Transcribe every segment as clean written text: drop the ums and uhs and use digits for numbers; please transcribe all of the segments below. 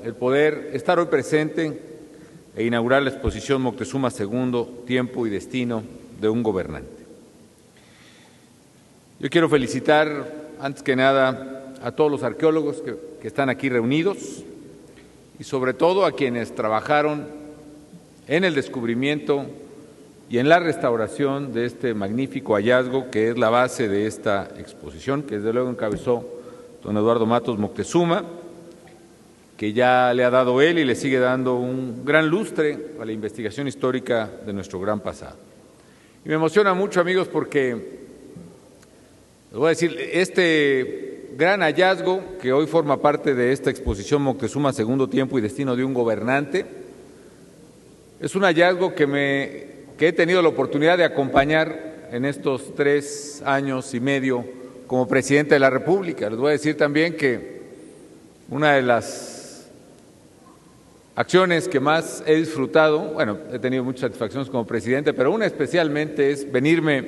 el poder estar hoy presente e inaugurar la exposición Moctezuma II, tiempo y destino de un gobernante. Yo quiero felicitar, antes que nada, a todos los arqueólogos que están aquí reunidos y sobre todo a quienes trabajaron en el descubrimiento y en la restauración de este magnífico hallazgo que es la base de esta exposición, que desde luego encabezó don Eduardo Matos Moctezuma, que ya le ha dado él y le sigue dando un gran lustre a la investigación histórica de nuestro gran pasado. Y me emociona mucho, amigos, porque les voy a decir, este gran hallazgo que hoy forma parte de esta exposición Moctezuma II, tiempo y destino de un gobernante, es un hallazgo que he tenido la oportunidad de acompañar en estos 3 años y medio como presidente de la República. Les voy a decir también que una de las acciones que más he disfrutado, bueno, he tenido muchas satisfacciones como presidente, pero una especialmente es venirme,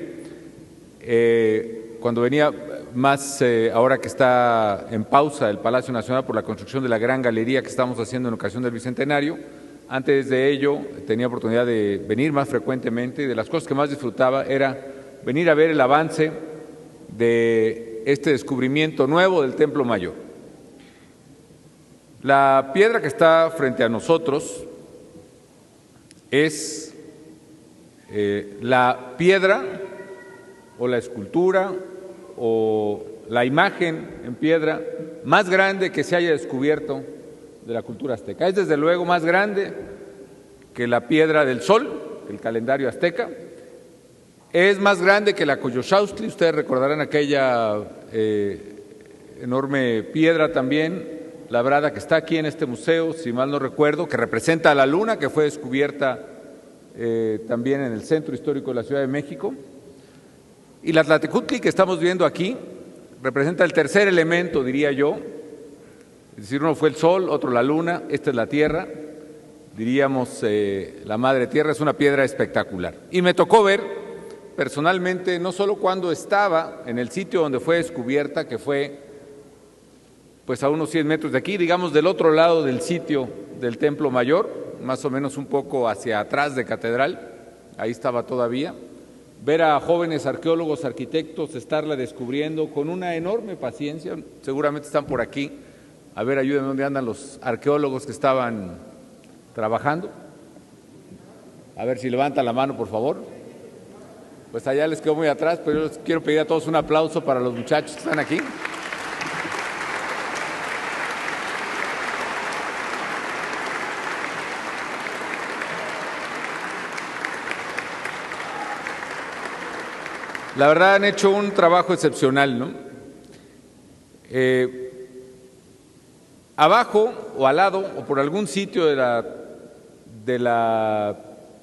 cuando venía más, ahora que está en pausa el Palacio Nacional por la construcción de la gran galería que estamos haciendo en ocasión del Bicentenario. Antes de ello tenía oportunidad de venir más frecuentemente y de las cosas que más disfrutaba era venir a ver el avance de este descubrimiento nuevo del Templo Mayor. La piedra que está frente a nosotros es la piedra o la escultura o la imagen en piedra más grande que se haya descubierto de la cultura azteca. Es desde luego más grande que la piedra del sol, el calendario azteca. Es más grande que la Coyolxauhqui. Ustedes recordarán aquella enorme piedra también labrada que está aquí en este museo, si mal no recuerdo, que representa a la luna, que fue descubierta también en el Centro Histórico de la Ciudad de México. Y la Tlaltecutli que estamos viendo aquí representa el tercer elemento, diría yo. Es decir, uno fue el sol, otro la luna, esta es la tierra, diríamos la madre tierra. Es una piedra espectacular. Y me tocó ver personalmente, no solo cuando estaba en el sitio donde fue descubierta, que fue pues a unos 100 metros de aquí, digamos del otro lado del sitio del Templo Mayor, más o menos un poco hacia atrás de Catedral, ahí estaba todavía, ver a jóvenes arqueólogos, arquitectos, estarla descubriendo con una enorme paciencia. Seguramente están por aquí. A ver, ayúdenme, ¿dónde andan los arqueólogos que estaban trabajando? A ver si levantan la mano, por favor. Pues allá les quedo muy atrás, pero yo les quiero pedir a todos un aplauso para los muchachos que están aquí. La verdad han hecho un trabajo excepcional, ¿no? Abajo o al lado o por algún sitio de la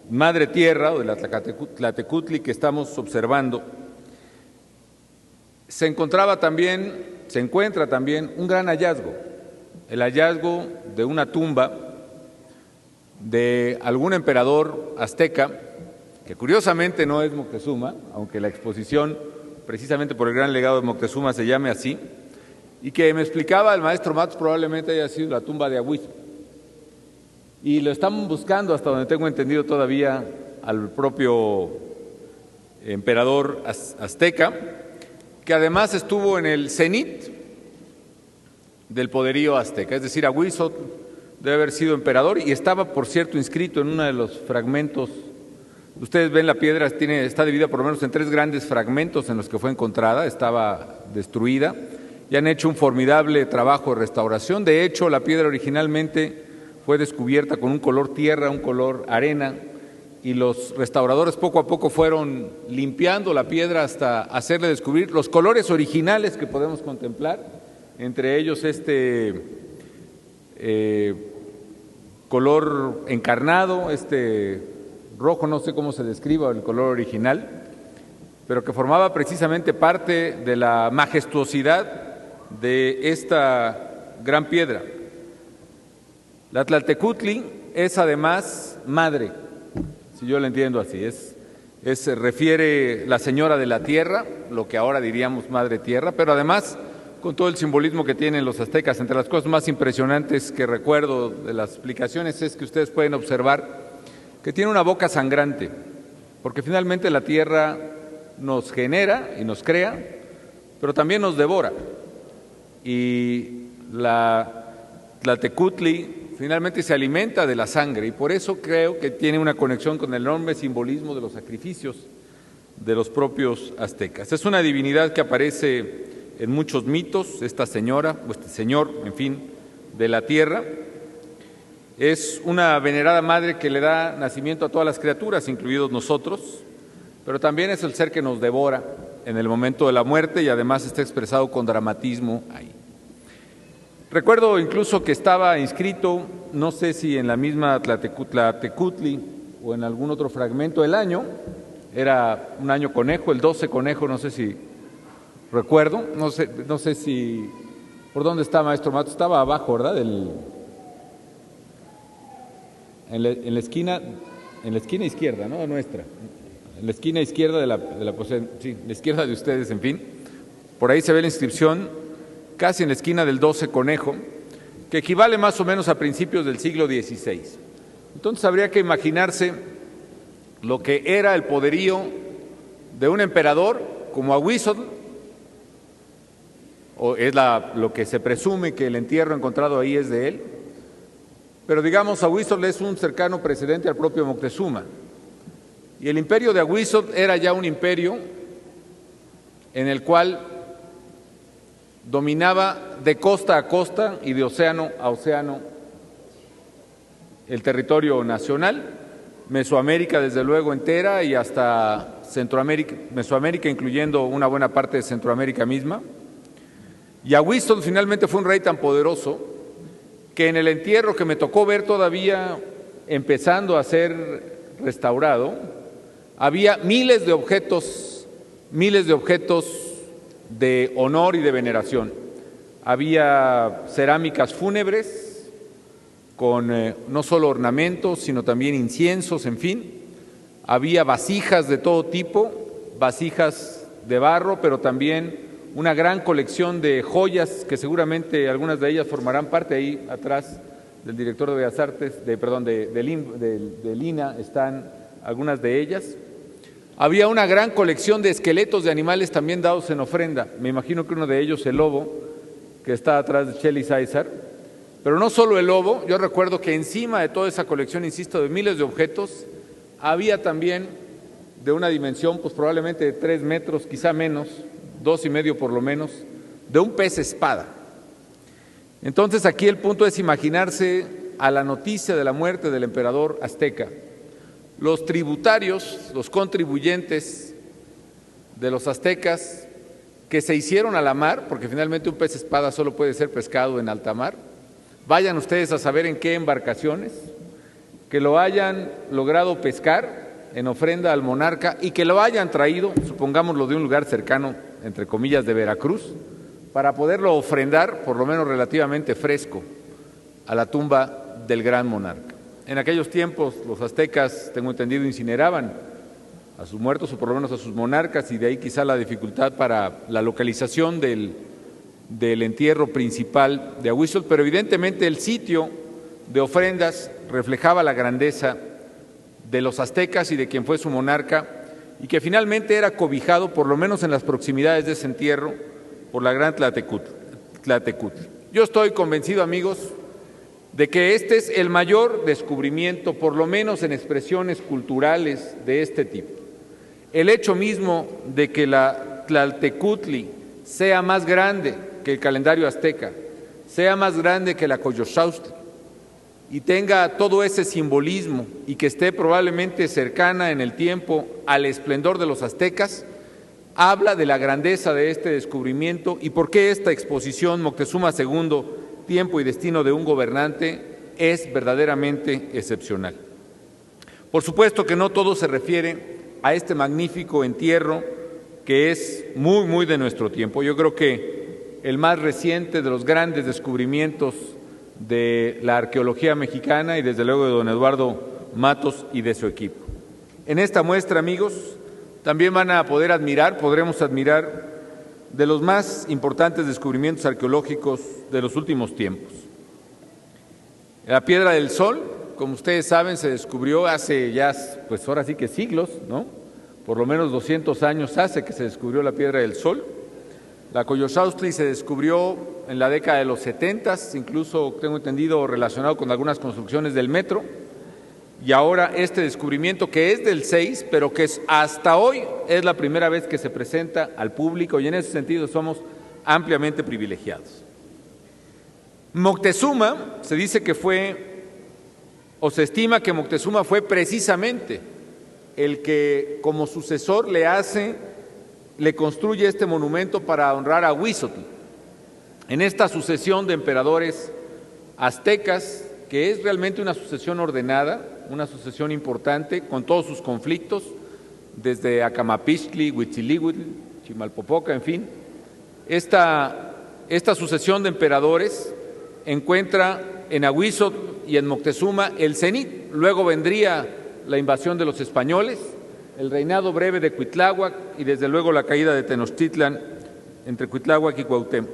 madre tierra o de la Tlaltecutli que estamos observando, se encuentra también un gran hallazgo, el hallazgo de una tumba de algún emperador azteca, que curiosamente no es Moctezuma, aunque la exposición, precisamente por el gran legado de Moctezuma, se llame así, y que me explicaba el maestro Matos probablemente haya sido la tumba de Agüiz. Y lo están buscando, hasta donde tengo entendido todavía, al propio emperador azteca, que además estuvo en el cenit del poderío azteca. Es decir, Agüiz debe haber sido emperador y estaba, por cierto, inscrito en uno de los fragmentos. Ustedes ven la piedra, está dividida por lo menos en 3 grandes fragmentos en los que fue encontrada, estaba destruida, y han hecho un formidable trabajo de restauración. De hecho, la piedra originalmente fue descubierta con un color tierra, un color arena, y los restauradores poco a poco fueron limpiando la piedra hasta hacerle descubrir los colores originales que podemos contemplar, entre ellos este color encarnado, rojo, no sé cómo se describa el color original, pero que formaba precisamente parte de la majestuosidad de esta gran piedra. La Tlaltecutli es además madre, si yo lo entiendo así, se refiere la señora de la tierra, lo que ahora diríamos madre tierra, pero además con todo el simbolismo que tienen los aztecas. Entre las cosas más impresionantes que recuerdo de las explicaciones es que ustedes pueden observar que tiene una boca sangrante, porque finalmente la tierra nos genera y nos crea, pero también nos devora. Y la Tlatecuhtli finalmente se alimenta de la sangre, y por eso creo que tiene una conexión con el enorme simbolismo de los sacrificios de los propios aztecas. Es una divinidad que aparece en muchos mitos, esta señora, o este señor, en fin, de la tierra. Es una venerada madre que le da nacimiento a todas las criaturas, incluidos nosotros, pero también es el ser que nos devora en el momento de la muerte y además está expresado con dramatismo ahí. Recuerdo incluso que estaba inscrito, no sé si en la misma Tlatecuhtli o en algún otro fragmento, el año, era un año conejo, el 12 conejo, no sé si recuerdo, no sé si, ¿por dónde está, maestro Mato? Estaba abajo, ¿verdad? En la esquina izquierda, ¿no? Nuestra. En la esquina izquierda sí, la izquierda de ustedes, en fin. Por ahí se ve la inscripción, casi en la esquina del 12 conejo, que equivale más o menos a principios del siglo XVI. Entonces habría que imaginarse lo que era el poderío de un emperador como Ahuizotl, o es lo que se presume que el entierro encontrado ahí es de él, pero digamos Ahuizotl es un cercano precedente al propio Moctezuma, y el imperio de Ahuizotl era ya un imperio en el cual dominaba de costa a costa y de océano a océano el territorio nacional, Mesoamérica desde luego entera y hasta Centroamérica, Mesoamérica incluyendo una buena parte de Centroamérica misma. Y Ahuizotl finalmente fue un rey tan poderoso que en el entierro que me tocó ver todavía empezando a ser restaurado, había miles de objetos de honor y de veneración. Había cerámicas fúnebres con no solo ornamentos, sino también inciensos, en fin. Había vasijas de todo tipo, vasijas de barro, pero también una gran colección de joyas que seguramente algunas de ellas formarán parte. Ahí atrás del director de Bellas Artes, del INA, están algunas de ellas. Había una gran colección de esqueletos de animales también dados en ofrenda. Me imagino que uno de ellos, el lobo, que está atrás de Shelley César. Pero no solo el lobo, yo recuerdo que encima de toda esa colección, insisto, de miles de objetos, había también de una dimensión, pues probablemente de 3 metros, quizá menos, 2,5 por lo menos, de un pez espada. Entonces aquí el punto es imaginarse a la noticia de la muerte del emperador azteca. Los tributarios, los contribuyentes de los aztecas que se hicieron a la mar, porque finalmente un pez espada solo puede ser pescado en alta mar, vayan ustedes a saber en qué embarcaciones, que lo hayan logrado pescar en ofrenda al monarca y que lo hayan traído, supongámoslo de un lugar cercano, entre comillas, de Veracruz, para poderlo ofrendar, por lo menos relativamente fresco, a la tumba del gran monarca. En aquellos tiempos los aztecas, tengo entendido, incineraban a sus muertos o por lo menos a sus monarcas, y de ahí quizá la dificultad para la localización del entierro principal de Ahuizotl, pero evidentemente el sitio de ofrendas reflejaba la grandeza de los aztecas y de quien fue su monarca, y que finalmente era cobijado, por lo menos en las proximidades de ese entierro, por la gran Tlatecuhtli. Yo estoy convencido, amigos, de que este es el mayor descubrimiento, por lo menos en expresiones culturales de este tipo. El hecho mismo de que la Tlatecuhtli sea más grande que el calendario azteca, sea más grande que la Coyolxauhqui, y tenga todo ese simbolismo y que esté probablemente cercana en el tiempo al esplendor de los aztecas, habla de la grandeza de este descubrimiento y por qué esta exposición Moctezuma II, tiempo y destino de un gobernante, es verdaderamente excepcional. Por supuesto que no todo se refiere a este magnífico entierro que es muy de nuestro tiempo. Yo creo que el más reciente de los grandes descubrimientos de la arqueología mexicana y desde luego de don Eduardo Matos y de su equipo. En esta muestra, amigos, también podremos admirar de los más importantes descubrimientos arqueológicos de los últimos tiempos. La Piedra del Sol, como ustedes saben, se descubrió hace ya, pues ahora sí que siglos, ¿no? Por lo menos 200 años hace que se descubrió la Piedra del Sol. La Coyolxauhqui se descubrió en la década de los 70, incluso tengo entendido relacionado con algunas construcciones del metro. Y ahora este descubrimiento, que es del 6, pero que hasta hoy es la primera vez que se presenta al público, y en ese sentido somos ampliamente privilegiados. Moctezuma, se dice que fue, o se estima que Moctezuma fue precisamente el que como sucesor le construye este monumento para honrar a Huizotl, en esta sucesión de emperadores aztecas, que es realmente una sucesión ordenada, una sucesión importante, con todos sus conflictos, desde Acamapixtli, Huitzilihuitl, Chimalpopoca, en fin. Esta sucesión de emperadores encuentra en Ahuizotl y en Moctezuma el cenit. Luego vendría la invasión de los españoles, el reinado breve de Cuitláhuac y desde luego la caída de Tenochtitlan entre Cuitláhuac y Cuauhtémoc.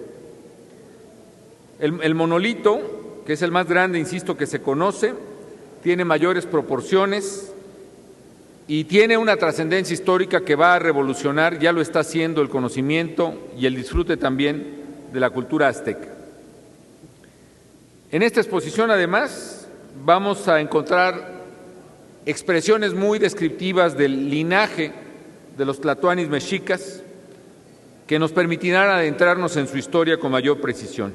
El monolito, que es el más grande, insisto, que se conoce, tiene mayores proporciones y tiene una trascendencia histórica que va a revolucionar, ya lo está haciendo, el conocimiento y el disfrute también de la cultura azteca. En esta exposición, además, vamos a encontrar expresiones muy descriptivas del linaje de los tlatoanis mexicas que nos permitirán adentrarnos en su historia con mayor precisión.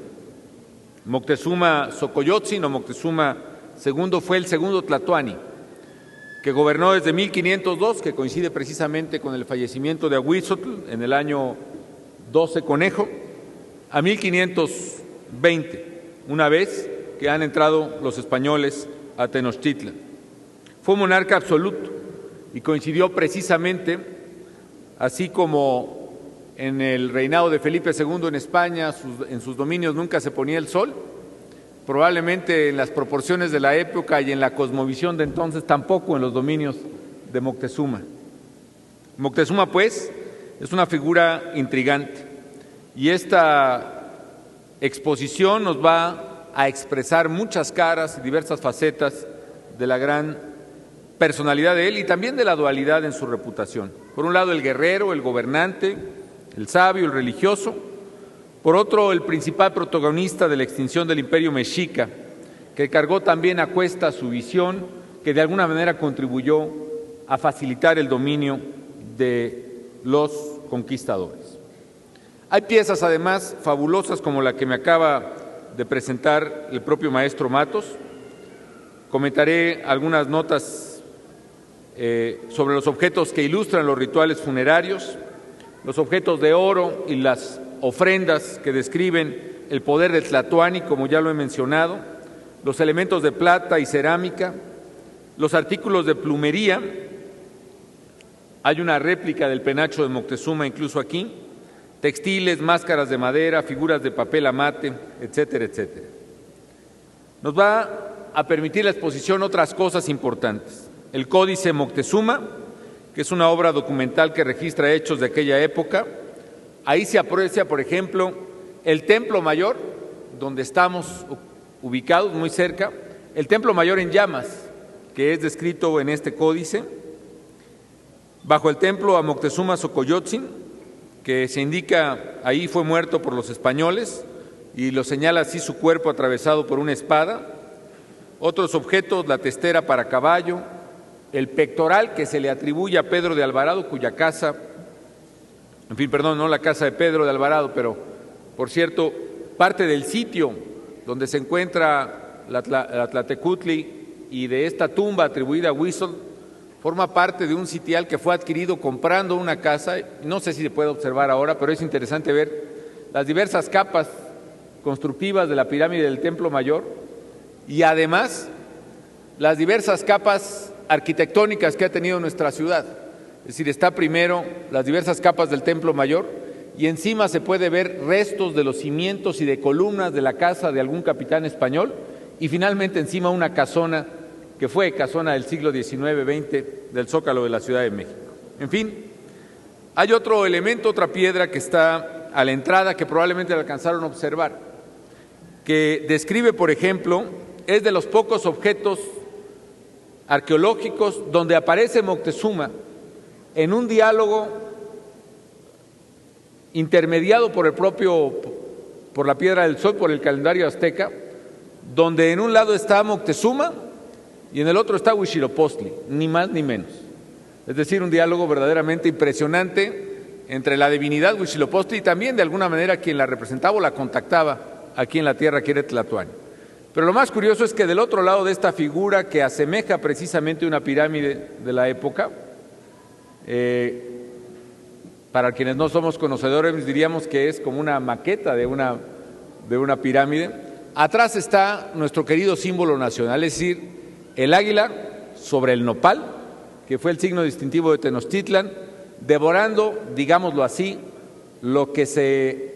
Moctezuma Xocoyotzin o Moctezuma II fue el segundo tlatoani que gobernó desde 1502, que coincide precisamente con el fallecimiento de Ahuizotl en el año 12 Conejo, a 1520, una vez que han entrado los españoles a Tenochtitlan. Fue un monarca absoluto y coincidió precisamente, así como en el reinado de Felipe II en España, en sus dominios nunca se ponía el sol, probablemente en las proporciones de la época y en la cosmovisión de entonces tampoco en los dominios de Moctezuma. Moctezuma, pues, es una figura intrigante y esta exposición nos va a expresar muchas caras y diversas facetas de la gran personalidad de él y también de la dualidad en su reputación. Por un lado, el guerrero, el gobernante, el sabio, el religioso; por otro, el principal protagonista de la extinción del Imperio Mexica, que cargó también a cuesta su visión, que de alguna manera contribuyó a facilitar el dominio de los conquistadores. Hay piezas, además, fabulosas como la que me acaba de presentar el propio maestro Matos. Comentaré algunas notas sobre los objetos que ilustran los rituales funerarios, los objetos de oro y las ofrendas que describen el poder del tlatoani, como ya lo he mencionado, los elementos de plata y cerámica, los artículos de plumería. Hay una réplica del penacho de Moctezuma incluso aquí, textiles, máscaras de madera, figuras de papel amate, etcétera, etcétera. Nos va a permitir la exposición otras cosas importantes. El Códice Moctezuma, que es una obra documental que registra hechos de aquella época. Ahí se aprecia, por ejemplo, el Templo Mayor, donde estamos ubicados muy cerca, el Templo Mayor en llamas, que es descrito en este códice. Bajo el templo a Moctezuma Xocoyotzin, que se indica ahí fue muerto por los españoles, y lo señala así su cuerpo atravesado por una espada. Otros objetos, la testera para caballo, el pectoral que se le atribuye a Pedro de Alvarado, cuya casa, en fin, perdón, no la casa de Pedro de Alvarado, pero, por cierto, parte del sitio donde se encuentra la Tlatecutli y de esta tumba atribuida a Huizotl, forma parte de un sitial que fue adquirido comprando una casa. No sé si se puede observar ahora, pero es interesante ver las diversas capas constructivas de la pirámide del Templo Mayor y además las diversas capas arquitectónicas que ha tenido nuestra ciudad. Es decir, está primero las diversas capas del Templo Mayor y encima se puede ver restos de los cimientos y de columnas de la casa de algún capitán español y finalmente encima una casona que fue casona del siglo XIX-XX del Zócalo de la Ciudad de México. En fin, hay otro elemento, otra piedra que está a la entrada que probablemente le alcanzaron a observar, que describe, por ejemplo, es de los pocos objetos arqueológicos donde aparece Moctezuma en un diálogo intermediado por la Piedra del Sol, por el calendario azteca, donde en un lado está Moctezuma y en el otro está Huitzilopochtli, ni más ni menos. Es decir, un diálogo verdaderamente impresionante entre la divinidad Huitzilopochtli y también de alguna manera quien la representaba o la contactaba aquí en la tierra, que era Tlatoani. Pero lo más curioso es que del otro lado de esta figura, que asemeja precisamente una pirámide de la época, para quienes no somos conocedores diríamos que es como una maqueta de una pirámide, atrás está nuestro querido símbolo nacional, es decir, el águila sobre el nopal, que fue el signo distintivo de Tenochtitlan, devorando, digámoslo así, lo que se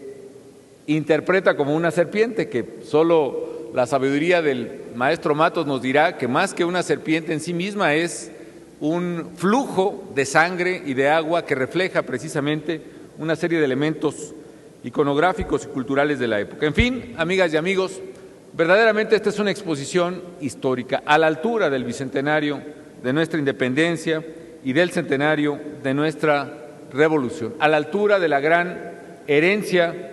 interpreta como una serpiente, que solo la sabiduría del maestro Matos nos dirá que más que una serpiente en sí misma es un flujo de sangre y de agua que refleja precisamente una serie de elementos iconográficos y culturales de la época. En fin, amigas y amigos, verdaderamente esta es una exposición histórica a la altura del bicentenario de nuestra independencia y del centenario de nuestra revolución, a la altura de la gran herencia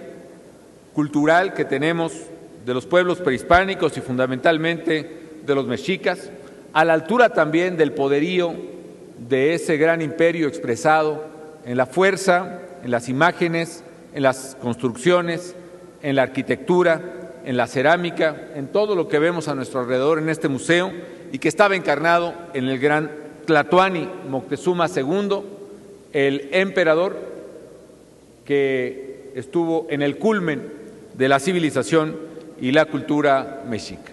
cultural que tenemos de los pueblos prehispánicos y fundamentalmente de los mexicas, a la altura también del poderío de ese gran imperio expresado en la fuerza, en las imágenes, en las construcciones, en la arquitectura, en la cerámica, en todo lo que vemos a nuestro alrededor en este museo y que estaba encarnado en el gran Tlatoani Moctezuma II, el emperador que estuvo en el culmen de la civilización y la cultura mexica.